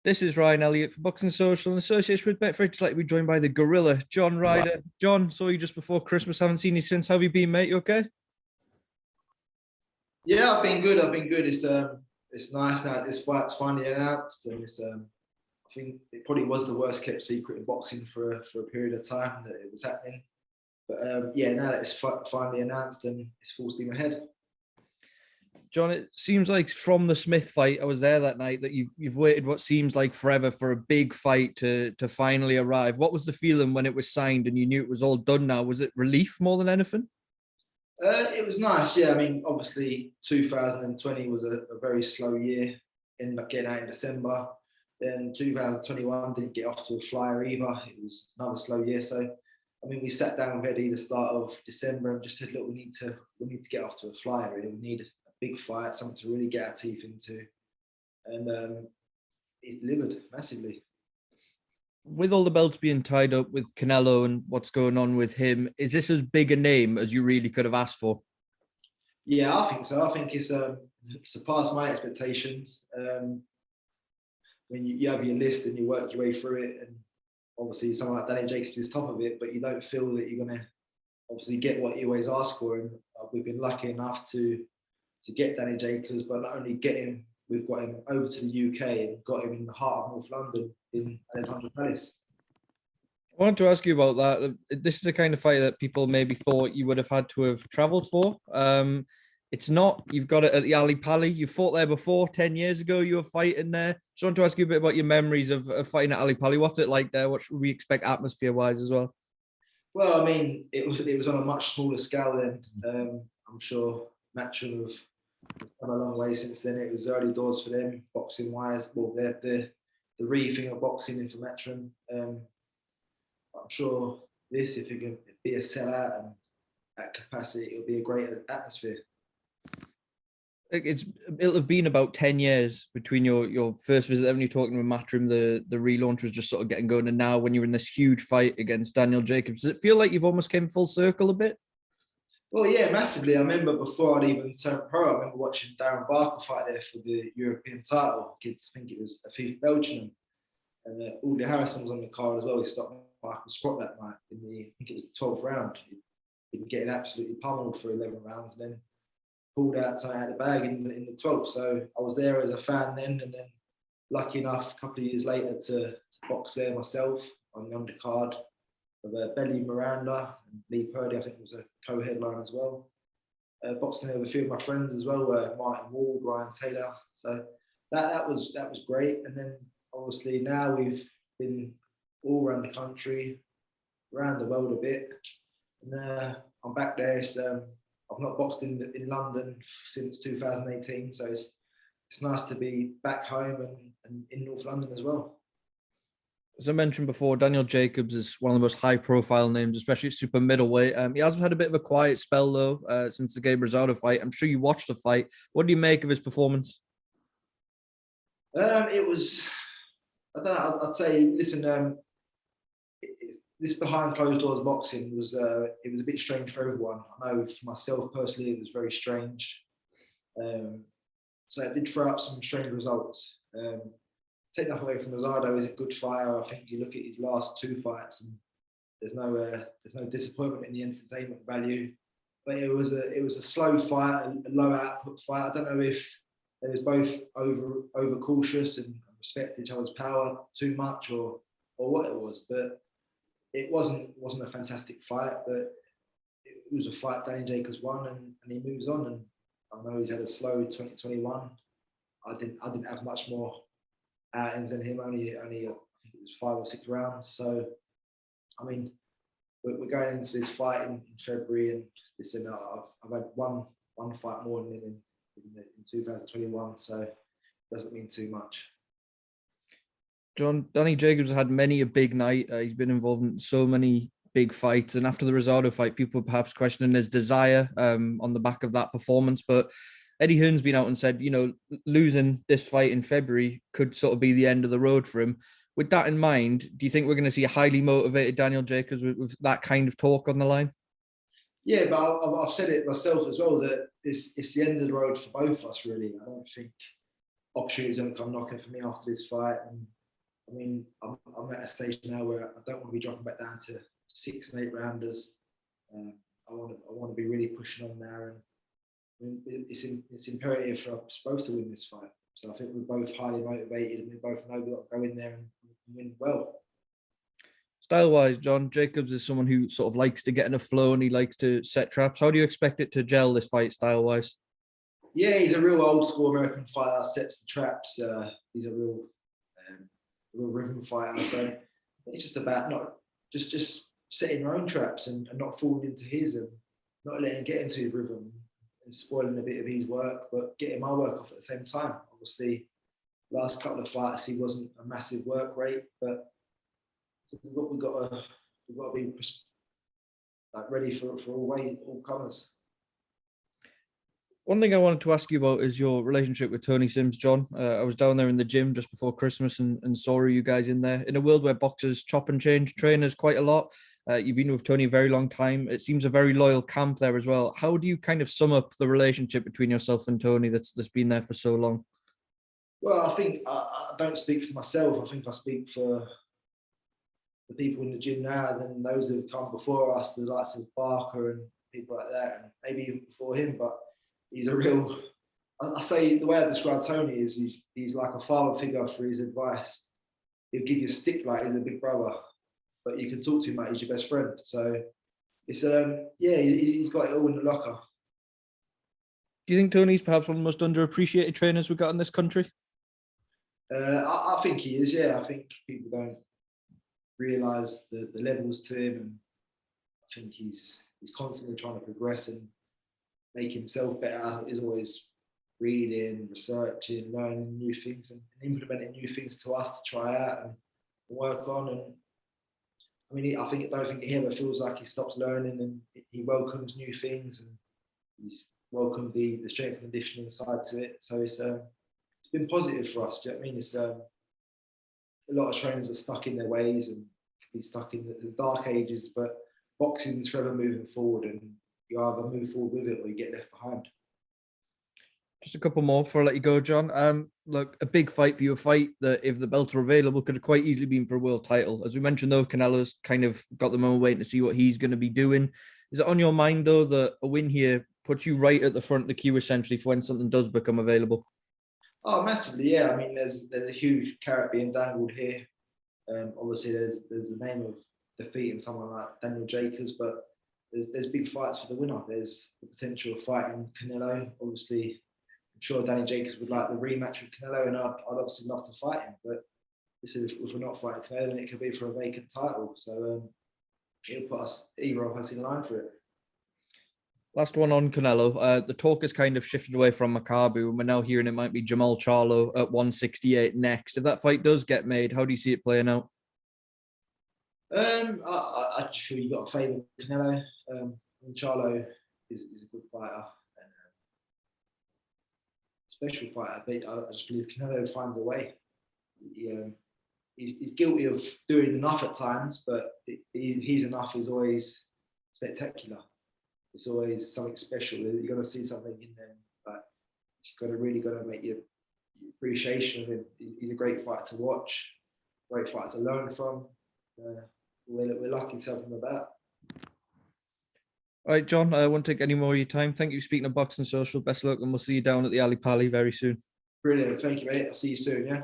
This is Ryan Elliott for Boxing Social in association with Betfred. Like to be joined by the Gorilla, John Ryder. John, saw you just before Christmas. Haven't seen you since. How have you been, mate? You okay? Yeah, I've been good. I've been good. It's nice now that this fight's finally announced, and I think it probably was the worst kept secret in boxing for a period of time that it was happening. But yeah, now that it's finally announced and it's full steam ahead. John, it seems like from the Smith fight, I was there that night, that you've waited what seems like forever for a big fight to finally arrive. What was the feeling when it was signed and you knew it was all done now? Was it relief more than anything? It was nice, yeah. I mean, obviously, 2020 was a very slow year. Ended up getting out in December. Then 2021 didn't get off to a flyer either. It was another slow year. So, I mean, we sat down with Eddie the start of December and just said, look, we need to get off to a flyer. Really. We need a big fight, something to really get our teeth into, and he's delivered massively. With all the belts being tied up with Canelo and what's going on with him, is this as big a name as you really could have asked for? Yeah, I think so. I think it's surpassed my expectations. When you have your list and you work your way through it, and obviously someone like Danny Jacobs is top of it, but you don't feel that you're going to obviously get what you always ask for. And we've been lucky enough to get Danny Jacobs, but not only get him, we've got him over to the UK and got him in the heart of North London in Alexandra Palace. I wanted to ask you about that. This is the kind of fight that people maybe thought you would have had to have travelled for. It's not. You've got it at the Ali Pali. You fought there before, 10 years ago. You were fighting there. Just want to ask you a bit about your memories of fighting at Ali Pali. What's it like there? What should we expect atmosphere-wise as well? Well, I mean, it was on a much smaller scale then. I'm sure Matchroom have come a long way since then. It was early doors for them, boxing wise. Well, the re-thing of boxing into Matchroom. I'm sure this, if it can be a sellout and at capacity, it'll be a great atmosphere. It'll have been about 10 years between your first visit there when you're talking with Matchroom, the relaunch was just sort of getting going, and now when you're in this huge fight against Daniel Jacobs, does it feel like you've almost came full circle a bit? Well, yeah, massively. I remember before I'd even turned pro, I remember watching Darren Barker fight there for the European title. Kids, I think it was a FIFA Belgium, and Aldi Harrison was on the card as well. He stopped Michael Sprott that night in I think it was the 12th round. He'd been getting absolutely pummeled for 11 rounds, and then pulled out something out of the bag in the 12th. So I was there as a fan then, and then lucky enough, a couple of years later, to box there myself on the undercard of Belly Miranda and Lee Purdy. I think was a co-headline as well. Boxing there with a few of my friends as well, Martin Ward, Ryan Taylor. So that was great. And then obviously now we've been all around the country, around the world a bit, and I'm back there. I've not boxed in London since 2018, so it's nice to be back home and in North London as well. As I mentioned before, Daniel Jacobs is one of the most high-profile names, especially at super middleweight. He has had a bit of a quiet spell though since the Gabe Rosado fight. I'm sure you watched the fight. What do you make of his performance? It was, I don't know. I'd say, listen, this behind closed doors boxing was it was a bit strange for everyone. I know for myself personally, it was very strange. So it did throw up some strange results. Take that away from Rosado, he's a good fighter. I think you look at his last two fights, and there's no disappointment in the entertainment value. But it was a slow fight, a low output fight. I don't know if they was both over cautious and respect each other's power too much, or what it was, but it wasn't a fantastic fight, but it was a fight Danny Jacobs won, and he moves on. And I know he's had a slow 2021. I didn't have much more outings than him. Only I think it was 5 or 6 rounds. So I mean, we're going into this fight in February, and listen, I've had one fight more than in 2021, so it doesn't mean too much. John, Danny Jacobs has had many a big night. He's been involved in so many big fights. And after the Rosado fight, people perhaps questioning his desire on the back of that performance. But Eddie Hearn's been out and said, losing this fight in February could sort of be the end of the road for him. With that in mind, do you think we're going to see a highly motivated Daniel Jacobs with that kind of talk on the line? Yeah, but I've said it myself as well, that it's the end of the road for both of us, really. I don't think opportunities going to come knocking for me after this fight. And I mean, I'm at a stage now where I don't want to be dropping back down to 6 and 8 rounders. I want to be really pushing on there, and I mean, it's imperative for us both to win this fight. So I think we're both highly motivated, and we both know we've got to go in there and win well. Style-wise, John, Jacobs is someone who sort of likes to get in a flow and he likes to set traps. How do you expect it to gel this fight style-wise? Yeah, he's a real old school American fighter, sets the traps. He's a real rhythm fighter. So it's just about not just setting your own traps and not falling into his, and not letting him get into his rhythm and spoiling a bit of his work, but getting my work off at the same time. Obviously, last couple of fights he wasn't a massive work rate, but so we've got to be like ready for all comers. One thing I wanted to ask you about is your relationship with Tony Sims, John. I was down there in the gym just before Christmas and saw you guys in there. In a world where boxers chop and change trainers quite a lot, you've been with Tony a very long time. It seems a very loyal camp there as well. How do you kind of sum up the relationship between yourself and Tony that's been there for so long? Well, I think I don't speak for myself. I think I speak for the people in the gym now, and those who have come before us, the likes of Barker and people like that, and maybe even before him. But he's a real, I say, the way I describe Tony is he's like a father figure for his advice. He'll give you a stick like he's a big brother, but you can talk to him like he's your best friend. So it's he's got it all in the locker. Do you think Tony's perhaps one of the most underappreciated trainers we've got in this country? I think he is, yeah. I think people don't realise the levels to him, and I think he's constantly trying to progress and make himself better. He's always reading, researching, learning new things and implementing new things to us to try out and work on. And I mean, I don't think he ever feels like he stops learning, and he welcomes new things, and he's welcomed the strength and conditioning side to it. So it's been positive for us. Do you know what I mean? It's a lot of trainers are stuck in their ways and can be stuck in the dark ages, but boxing's forever moving forward, and you either move forward with it or you get left behind. Just a couple more before I let you go, John. Look, a big fight for you, a fight that, if the belts were available, could have quite easily been for a world title. As we mentioned, though, Canelo's kind of got the moment waiting to see what he's going to be doing. Is it on your mind, though, that a win here puts you right at the front of the queue, essentially, for when something does become available? Oh, massively, yeah. I mean, there's a huge carrot being dangled here. Obviously, there's the name of defeating someone like Daniel Jacobs, but there's big fights for the winner. There's the potential of fighting Canelo. Obviously, I'm sure Danny Jacobs would like the rematch with Canelo, and I'd obviously love to fight him. But if we're not fighting Canelo, then it could be for a vacant title. So it'll put either of us in line for it. Last one on Canelo. The talk has kind of shifted away from Makabu, and we're now hearing it might be Jermall-Charlo at 168 next. If that fight does get made, how do you see it playing out? I just feel you've got to favour Canelo. Charlo is a good fighter, and special fighter. But I just believe Canelo finds a way. He's guilty of doing enough at times, but his enough is always spectacular. It's always something special. You're going to see something in them, but you've really got to make your appreciation of him. He's a great fighter to watch, great fighter to learn from. We're lucky to have him about. All right, John, I won't take any more of your time. Thank you for speaking to Boxing Social. Best of luck, and we'll see you down at the Ali Pali very soon. Brilliant. Thank you, mate. I'll see you soon, yeah?